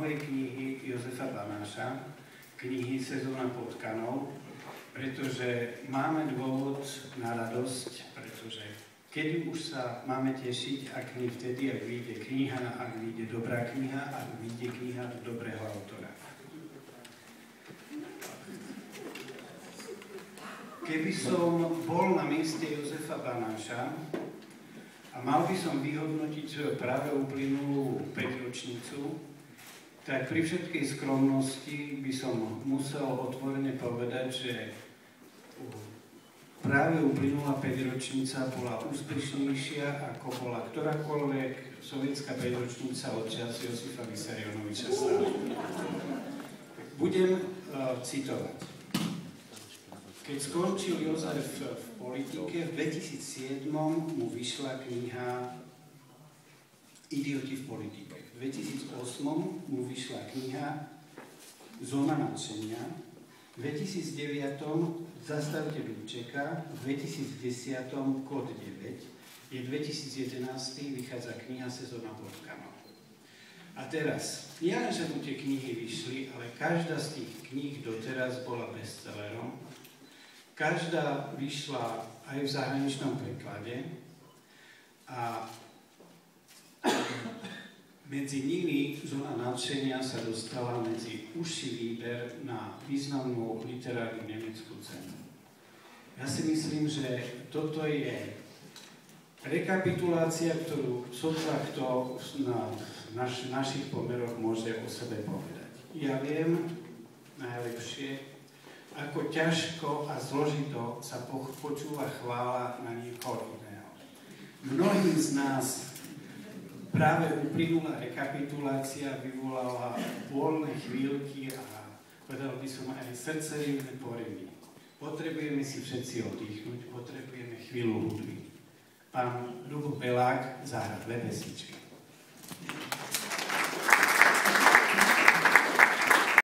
novej knihy Jozefa Banáša, knihy Sezóna potkanov, pretože máme dôvod na radosť, pretože kedy už sa máme tešiť, ak nie vtedy, ak vyjde kniha, ak vyjde dobrá kniha, ak vyjde kniha od dobrého autora. Keby som bol na mieste Jozefa Banáša a mal by som vyhodnotiť práve uplynulú 5-ročnicu, tak pri všetkej skromnosti by som musel otvorene povedať, že práve uplynulá 5-ročnica bola úspešnejšia, ako bola ktorákoľvek sovietská 5-ročnica od čias Josifa Vissarionoviča Stalina. Budem citovať. Keď skončil Jozef v politike, v 2007 mu vyšla kniha Idioti v politike. V 2008 mu vyšla kniha Zóna nadšenia. V 2009 Zastavte Dubčeka, v 2010 Kód 9, je 2011 vychádza kniha Sezóna potkanov. A teraz, nie len, že mu tie knihy vyšli, ale každá z tých kníh doteraz bola bestsellerom. Každá vyšla aj v zahraničnom preklade a medzi nimi Zóna nadšenia sa dostala medzi užší výber na významnú literárnu nemeckú cenu. Ja si myslím, že toto je rekapitulácia, ktorú sotva kto na našich pomeroch môže o sebe povedať. Ja viem najlepšie, ako ťažko a zložito sa počúva chvála na niekoho iného. Mnohým z nás práve uplynulá rekapitulácia vyvolala voľné chvíľky a povedal by som aj srdcerivné porivy. Potrebujeme si všetci oddychnúť, potrebujeme chvíľu hudby. Pán Ľubo Belák zahrá 2 pesničky.